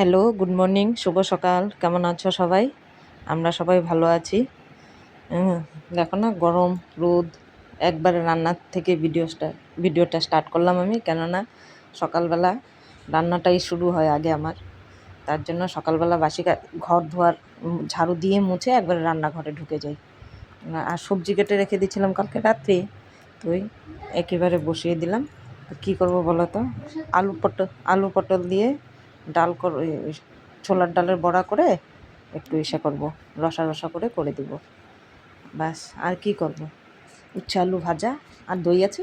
Hello, good morning, শুভ সকাল। কেমন আছো সবাই? আমরা সবাই ভালো আছি। হুম, দেখো না গরম, রোদ, একবারে রান্নার থেকে ভিডিওটা স্টার্ট করলাম আমি, কেননা সকালবেলা রান্নাটাই শুরু হয় আগে আমার। তার জন্য সকালবেলা ঘর ধোয়ার ঝাড়ু দিয়ে মুছে একবারে রান্নাঘরে ঢুকে যাই। আর সবজি কেটে রেখে দিয়েছিলাম কালকে রাত্রে, তো ওই একেবারে বসিয়ে দিলাম। তো কী করবো বলো তো? আলু পটল দিয়ে ডাল ছোলার ডালের বড়া করে একটু করব, রসা রসা করে দিব। ব্যাস, আর কি করব? উচ্ছে আলু ভাজা আর দই আছে।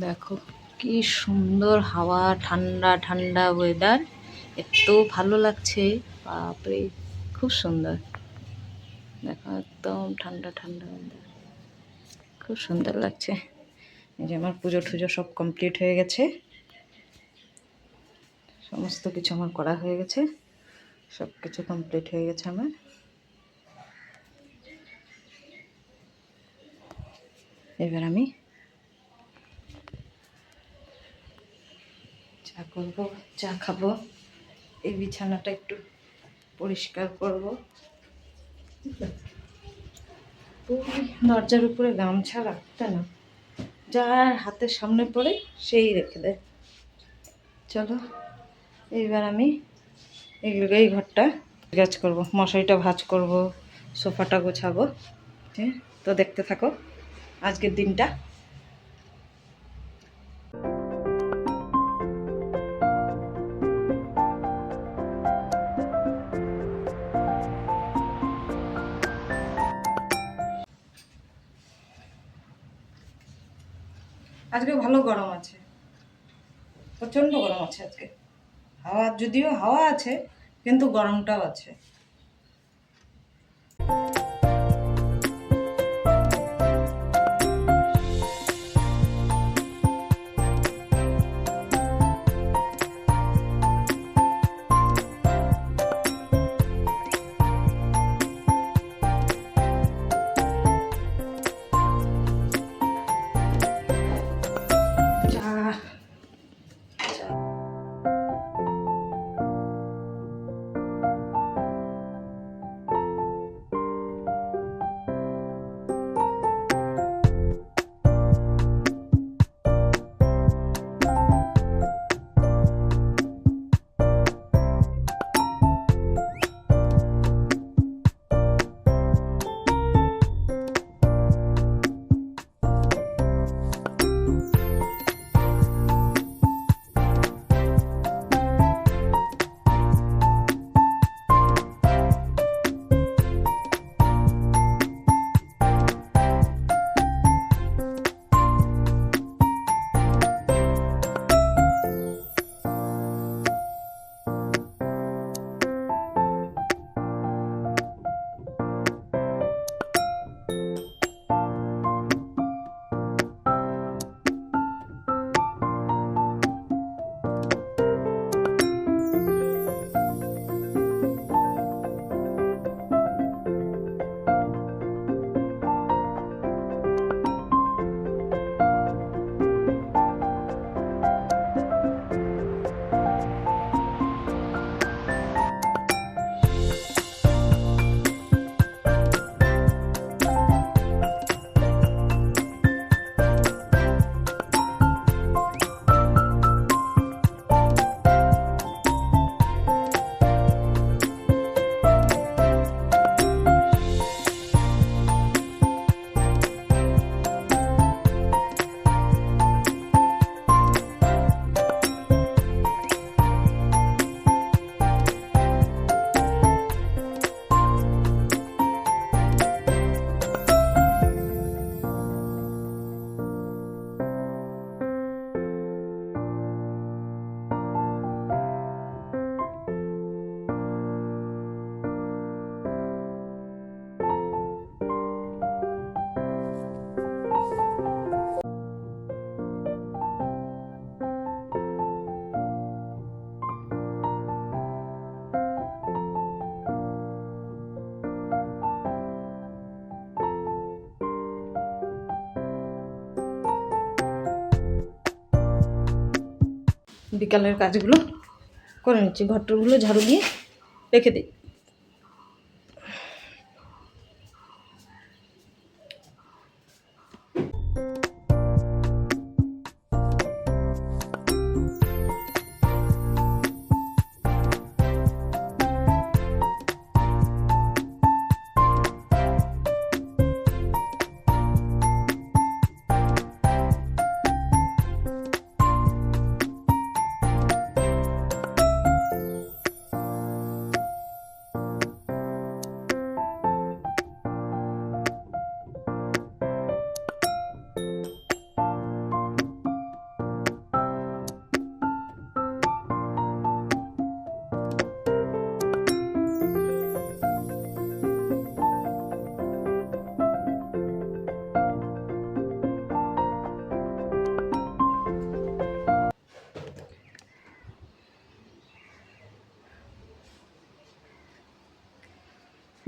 দেখো কি সুন্দর হাওয়া, ঠান্ডা ঠান্ডা ওয়েদার, এত ভালো লাগছে। বাপরে, খুব সুন্দর। দেখো একদম ঠান্ডা ঠান্ডা ওয়েদার, খুব সুন্দর লাগছে। এই যে আমার পুজো টুজো সব কমপ্লিট হয়ে গেছে, সমস্ত কিছু আমার করা হয়ে গেছে, সব কিছু কমপ্লিট হয়ে গেছে আমার। এবার আমি চা করব, চা খাবো। এই বিছানাটা একটু পরিষ্কার করব। দরজার উপরে গামছা রাখতে না, যার হাতের সামনে পড়ে সেই রেখে দেয়। চলো এইবার আমি এই ঘরটা গাছ করব, মশারিটা ভাঁজ করব, সোফাটা গোছাবো। তো দেখতে থাকো আজকের দিনটা। আজকে ভালো গরম আছে, প্রচণ্ড গরম আছে আজকে। যদিও হাওয়া আছে, কিন্তু গরমটাও আছে। বিকালের কাজগুলো করে নিচ্ছি, ঘরটরগুলো ঝাড়ু দিয়ে রেখে দিই।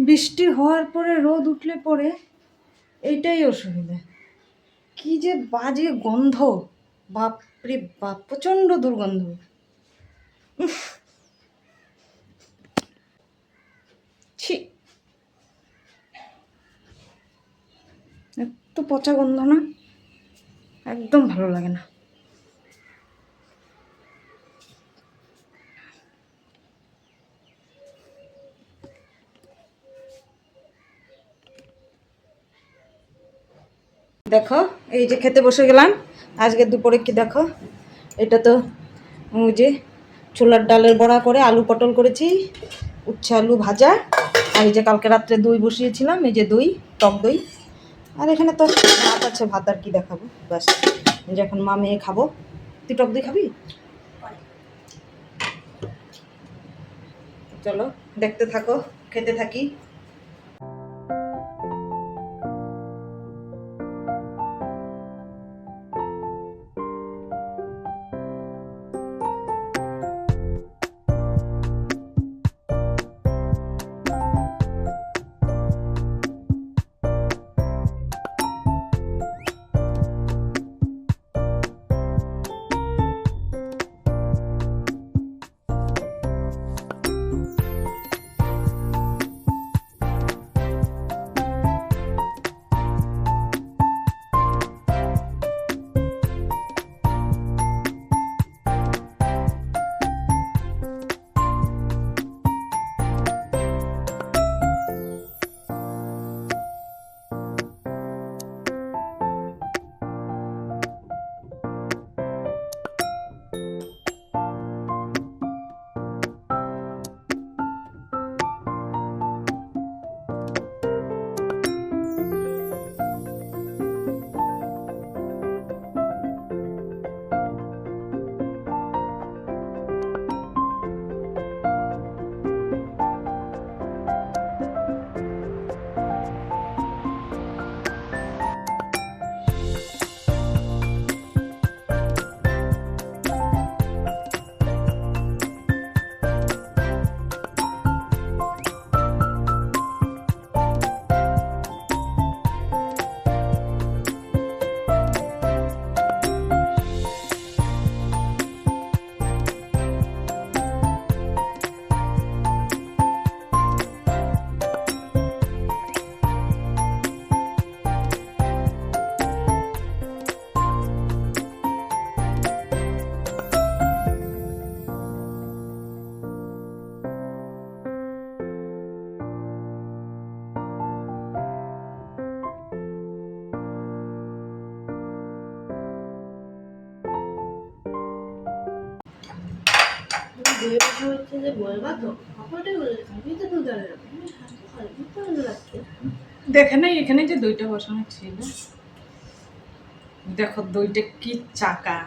বৃষ্টি হওয়ার পরে রোদ উঠলে পরে এইটাই অসুবিধা, কি যে বাজে গন্ধ, বাপরে বাপ, প্রচণ্ড দুর্গন্ধ। ছি, এত পচা গন্ধ না, একদম ভালো লাগে না। দেখো এই যে খেতে বসে গেলাম। আজকে দুপুরে কি দেখো, এটা তো ওই যে ছোলার ডালের বড়া করে আলু পটল করেছি, উচ্ছে আলু ভাজা, আর এই যে কালকে রাত্রে দই বসিয়েছিলাম, এই যে দই, টক দই, আর এখানে তো ভাত আছে। ভাত আর কি দেখাবো, ব্যাস। যখন মা মেয়ে খাবো। তুই টক দই খাবি? চলো দেখতে থাকো, খেতে থাকি। দেখে নাই এখানে যে দইটা বসানো ছিল, দেখো দইটা কি চাকা।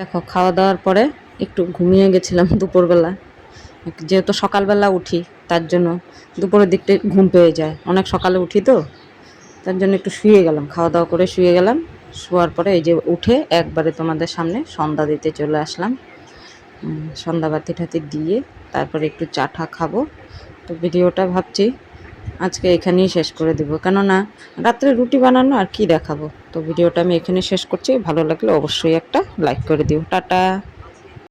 দেখো খাওয়া দাওয়ার পরে একটু ঘুমিয়ে গেছিলাম দুপুরবেলা, যেহেতু সকালবেলা উঠি তার জন্য দুপুরের দিকটা ঘুম পেয়ে যায়, অনেক সকালে উঠি তো তার জন্য একটু শুয়ে গেলাম, খাওয়া দাওয়া করে শুয়ে গেলাম। শোয়ার পরে এই যে উঠে একবারে তোমাদের সামনে সন্ধ্যা দিতে চলে আসলাম। সন্ধ্যা বাতি ঠাতি দিয়ে তারপরে একটু চা টা খাবো। তো ভিডিওটা ভাবছি আজকে এখানেই শেষ করে দেবো, কেননা রাত্রে রুটি বানানো আর কি দেখাবো। তো ভিডিওটা আমি এখানে শেষ করছি, ভালো লাগলে অবশ্যই একটা লাইক করে দিও। টাটা।